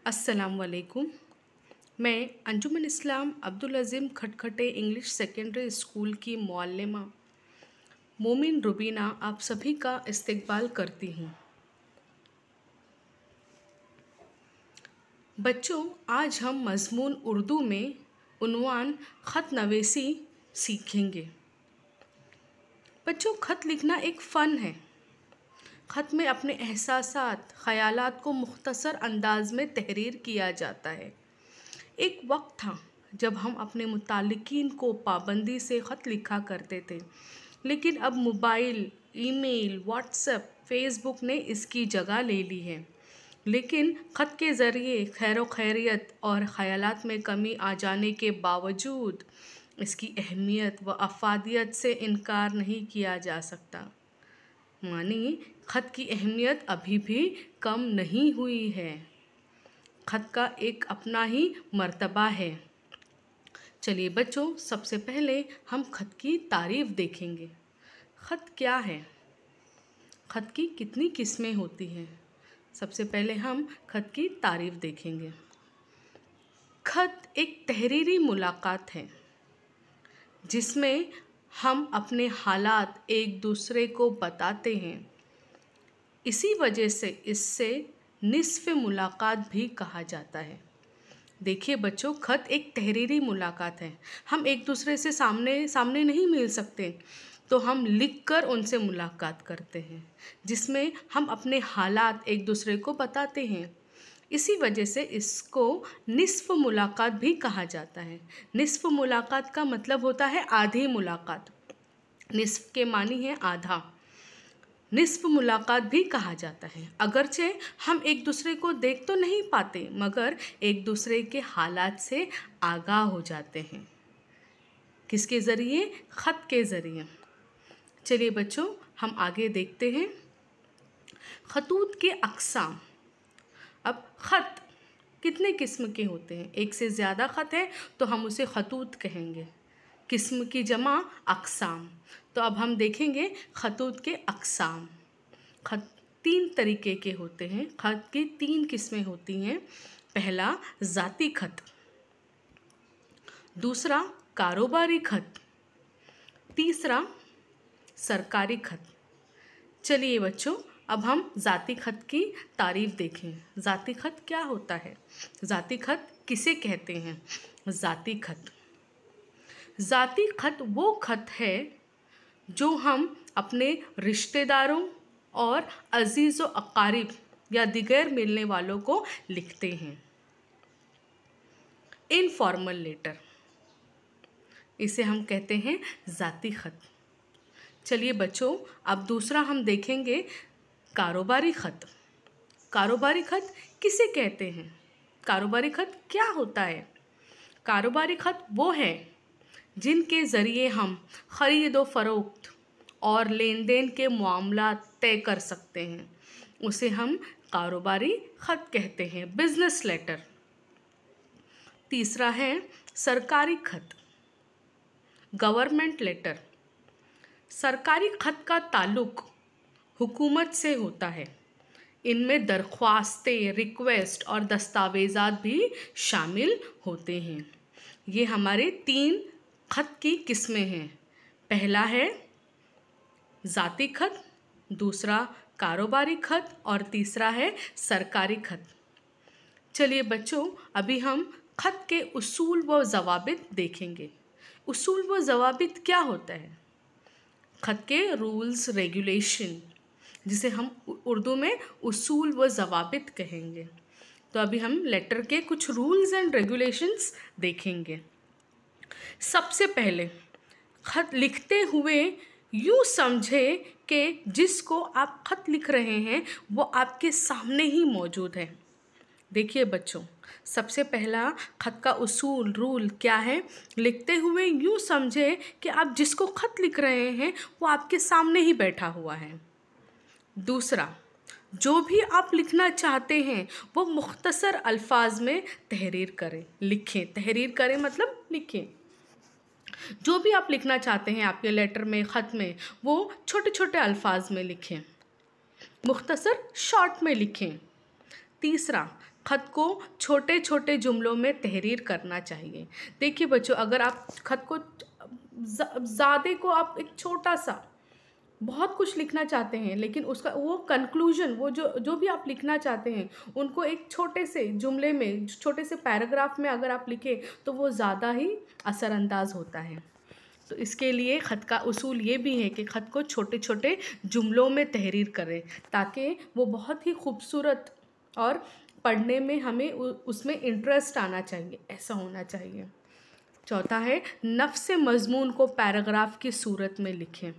अस्सलाम वालेकुम। मैं अंजुमन इस्लाम अब्दुल अज़ीम खटखटे इंग्लिश सेकेंडरी स्कूल की मुअल्लिमा मोमिन रुबीना आप सभी का इस्तकबाल करती हूँ। बच्चों, आज हम मज़मून उर्दू में उन्वान ख़त नवीसी सीखेंगे। बच्चों, ख़त लिखना एक फ़न है। ख़त में अपने एहसासात, ख़यालात को मुख्तसर अंदाज में तहरीर किया जाता है। एक वक्त था जब हम अपने मुताल्लिकीन को पाबंदी से ख़त लिखा करते थे, लेकिन अब मोबाइल, ईमेल, व्हाट्सएप, फेसबुक ने इसकी जगह ले ली है। लेकिन ख़त के ज़रिए खैर खैरियत और ख़यालात में कमी आ जाने के बावजूद इसकी अहमियत व अफादियत से इनकार नहीं किया जा सकता। मानी ख़त की अहमियत अभी भी कम नहीं हुई है। ख़त का एक अपना ही मर्तबा है। चलिए बच्चों, सबसे पहले हम ख़त की तारीफ़ देखेंगे। ख़त क्या है? ख़त की कितनी किस्में होती हैं? सबसे पहले हम ख़त की तारीफ़ देखेंगे। ख़त एक तहरीरी मुलाकात है जिसमें हम अपने हालात एक दूसरे को बताते हैं। इसी वजह से इससे निस्फ़ मुलाकात भी कहा जाता है। देखिए बच्चों, ख़त एक तहरीरी मुलाकात है। हम एक दूसरे से सामने सामने नहीं मिल सकते, तो हम लिखकर उनसे मुलाकात करते हैं, जिसमें हम अपने हालात एक दूसरे को बताते हैं। इसी वजह से इसको निस्फ़ मुलाकात भी कहा जाता है। निस्फ़ मुलाकात का मतलब होता है आधी मुलाकात। निस्फ़ के मानी है आधा। निस्फ़ मुलाकात भी कहा जाता है। अगरचे हम एक दूसरे को देख तो नहीं पाते, मगर एक दूसरे के हालात से आगाह हो जाते हैं। किसके ज़रिए? ख़त के ज़रिए। चलिए बच्चों, हम आगे देखते हैं। ख़तूत के अक़साम। अब ख़त कितने किस्म के होते हैं? एक से ज़्यादा ख़त है तो हम उसे ख़तूत कहेंगे। किस्म की जमा अक़साम। तो अब हम देखेंगे ख़तूत के अक़साम। ख़त 3 तरीके के होते हैं। ख़त की 3 किस्में होती हैं। पहला ज़ाती ख़त, दूसरा कारोबारी ख़त, तीसरा सरकारी ख़त। चलिए बच्चों, अब हम ज़ाती ख़त की तारीफ़ देखें। ज़ाती ख़त क्या होता है? ज़ाती ख़त किसे कहते हैं? ज़ाती ख़त वो ख़त है जो हम अपने रिश्तेदारों और अज़ीज़ व अक़ारिब या दिगर मिलने वालों को लिखते हैं। इनफॉर्मल लेटर, इसे हम कहते हैं ज़ाती ख़त। चलिए बच्चों, अब दूसरा हम देखेंगे कारोबारी ख़त। कारोबारी ख़त किसे कहते हैं? कारोबारी ख़त क्या होता है? कारोबारी ख़त वो है जिनके ज़रिए हम ख़रीद व फ़रोख्त और लेन देन के मामलात तय कर सकते हैं। उसे हम कारोबारी ख़त कहते हैं, बिज़नेस लेटर। तीसरा है सरकारी ख़त, गवर्नमेंट लेटर। सरकारी ख़त का ताल्लुक़ हुकूमत से होता है। इनमें दरख्वास्तें, रिक्वेस्ट और दस्तावेज़ात भी शामिल होते हैं। ये हमारे 3 ख़त की किस्में हैं। पहला है ज़ाती ख़त, दूसरा कारोबारी ख़त और तीसरा है सरकारी ख़त। चलिए बच्चों, अभी हम ख़त के उसूल व ज़वाबित देखेंगे। उसूल व ज़वाबित क्या होता है? ख़त के रूल्स रेगुलेशन, जिसे हम उर्दू में उसूल व ज़वाबित कहेंगे। तो अभी हम लेटर के कुछ रूल्स एंड रेगुलेशंस देखेंगे। सबसे पहले, ख़त लिखते हुए यूँ समझे कि जिसको आप ख़त लिख रहे हैं वो आपके सामने ही मौजूद है। देखिए बच्चों, सबसे पहला ख़त का उसूल रूल क्या है? लिखते हुए यूँ समझे कि आप जिसको ख़त लिख रहे हैं वो आपके सामने ही बैठा हुआ है। दूसरा, जो भी आप लिखना चाहते हैं वो मुख्तसर अल्फाज में तहरीर करें, लिखें। तहरीर करें मतलब लिखें। जो भी आप लिखना चाहते हैं आपके लेटर में, ख़त में, वो छोटे छोटे अल्फाज में लिखें, मुख्तसर शॉर्ट में लिखें। तीसरा, ख़त को छोटे छोटे जुमलों में तहरीर करना चाहिए। देखिए बच्चों, अगर आप ख़त को ज़्यादा को आप एक छोटा सा बहुत कुछ लिखना चाहते हैं, लेकिन उसका वो कंक्लूजन, वो जो भी आप लिखना चाहते हैं उनको एक छोटे से जुमले में, छोटे से पैराग्राफ में अगर आप लिखें तो वो ज़्यादा ही असरअंदाज होता है। तो इसके लिए ख़त का उसूल ये भी है कि ख़त को छोटे छोटे जुमलों में तहरीर करें ताकि वो बहुत ही खूबसूरत और पढ़ने में हमें उसमें इंटरेस्ट आना चाहिए, ऐसा होना चाहिए। चौथा है नफ्स मज़मून को पैराग्राफ की सूरत में लिखें।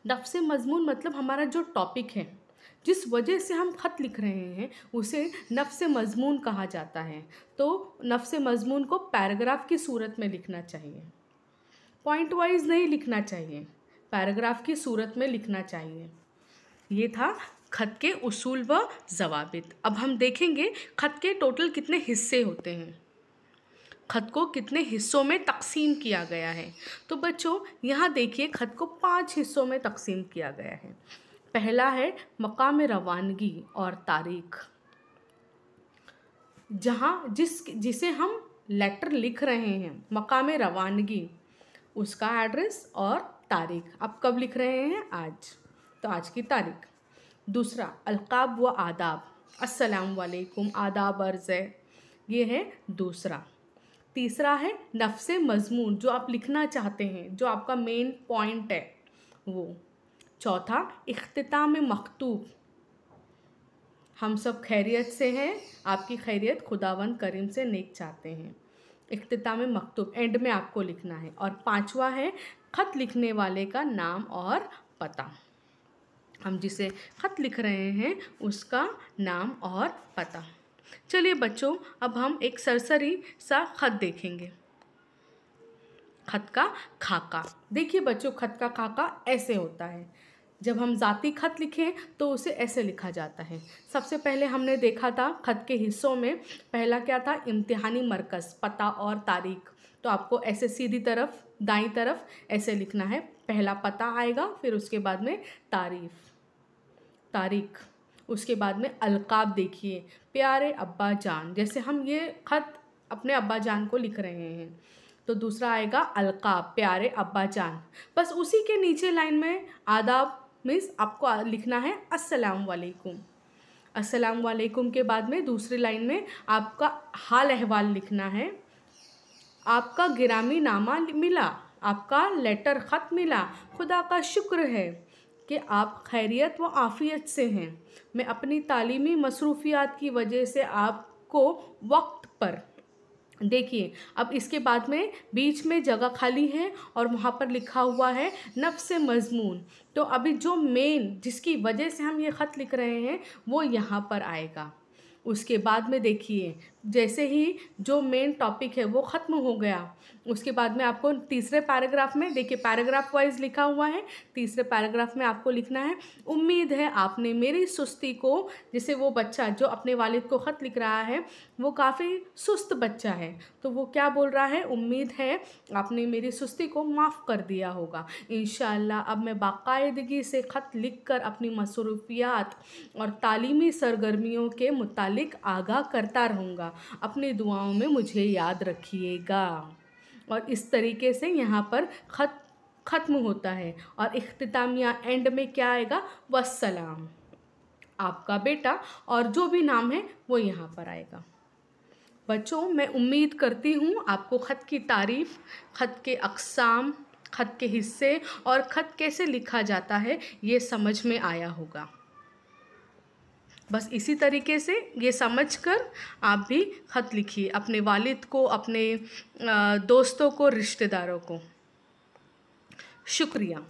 नफ्स मज़मून मतलब हमारा जो टॉपिक है, जिस वजह से हम ख़त लिख रहे हैं उसे नफ्स मज़मून कहा जाता है। तो नफ्स मज़मून को पैराग्राफ की सूरत में लिखना चाहिए, पॉइंट वाइज नहीं लिखना चाहिए, पैराग्राफ की सूरत में लिखना चाहिए। ये था ख़त के उसूल व ज़वाबित। अब हम देखेंगे ख़त के टोटल कितने हिस्से होते हैं, ख़त को कितने हिस्सों में तकसीम किया गया है। तो बच्चों यहाँ देखिए ख़त को 5 हिस्सों में तकसीम किया गया है। पहला है मकाम रवानगी और तारीख़, जहाँ जिसे हम लेटर लिख रहे हैं, मकाम रवानगी, उसका एड्रेस और तारीख़, आप कब लिख रहे हैं, आज, तो आज की तारीख़। दूसरा अलक़ाब व आदाब, अस्सलाम वालेकुम, आदाब अर्ज़ है, ये है दूसरा। तीसरा है नफ्स मज़मून, जो आप लिखना चाहते हैं, जो आपका मेन पॉइंट है वो। चौथा इख्तिताम मकतूब, हम सब खैरियत से हैं, आपकी खैरियत खुदावंद करीम से नेक चाहते हैं, इख्तिताम मकतूब, एंड में आपको लिखना है। और पांचवा है ख़त लिखने वाले का नाम और पता, हम जिसे ख़त लिख रहे हैं उसका नाम और पता। चलिए बच्चों, अब हम एक सरसरी सा ख़त देखेंगे, ख़त का खाका। देखिए बच्चों, ख़त का खाका ऐसे होता है। जब हम ज़ाती ख़त लिखें तो उसे ऐसे लिखा जाता है। सबसे पहले हमने देखा था ख़त के हिस्सों में, पहला क्या था, इम्तिहानी मरकज़, पता और तारीख़। तो आपको ऐसे सीधी तरफ, दाईं तरफ ऐसे लिखना है, पहला पता आएगा, फिर उसके बाद में तारीख़, उसके बाद में अलक़ाब। देखिए प्यारे अब्बा जान, जैसे हम ये ख़त अपने अब्बा जान को लिख रहे हैं, तो दूसरा आएगा अलक़ाब, प्यारे अब्बा जान। बस उसी के नीचे लाइन में आदाब मीन्स आपको लिखना है अस्सलाम वालेकुम। अस्सलाम वालेकुम के बाद में दूसरी लाइन में आपका हाल अहवाल लिखना है, आपका गिरामी नामा मिला, आपका लेटर ख़त मिला, खुदा का शुक्र है कि आप खैरियत व आफ़ियत से हैं। मैं अपनी तालीमी मसरूफ़ियात की वजह से आपको वक्त पर, देखिए अब इसके बाद में बीच में जगह खाली है और वहाँ पर लिखा हुआ है नफ्स मज़मून। तो अभी जो मेन जिसकी वजह से हम ये ख़त लिख रहे हैं वो यहाँ पर आएगा। उसके बाद में देखिए जैसे ही जो मेन टॉपिक है वो ख़त्म हो गया, उसके बाद में आपको तीसरे पैराग्राफ में, देखिए पैराग्राफ वाइज लिखा हुआ है, तीसरे पैराग्राफ में आपको लिखना है उम्मीद है आपने मेरी सुस्ती को, जैसे वो बच्चा जो अपने वालिद को ख़त लिख रहा है वो काफ़ी सुस्त बच्चा है, तो वो क्या बोल रहा है, उम्मीद है आपने मेरी सुस्ती को माफ़ कर दिया होगा। इंशाअल्लाह अब मैं बाकायदगी से ख़त लिख कर अपनी मसरूफ़ियात और तालीमी सरगर्मियों के मुतालिक आगाह करता रहूँगा। अपनी दुआओं में मुझे याद रखिएगा। और इस तरीके से यहाँ पर ख़त ख़त्म होता है और इख्तितामिया एंड में क्या आएगा, वस्सलाम, आपका बेटा, और जो भी नाम है वो यहाँ पर आएगा। बच्चों मैं उम्मीद करती हूँ आपको ख़त की तारीफ़, ख़त के अक़साम, ख़त के हिस्से और ख़त कैसे लिखा जाता है ये समझ में आया होगा। बस इसी तरीके से ये समझकर आप भी ख़त लिखिए अपने वालिद को, अपने दोस्तों को, रिश्तेदारों को। शुक्रिया।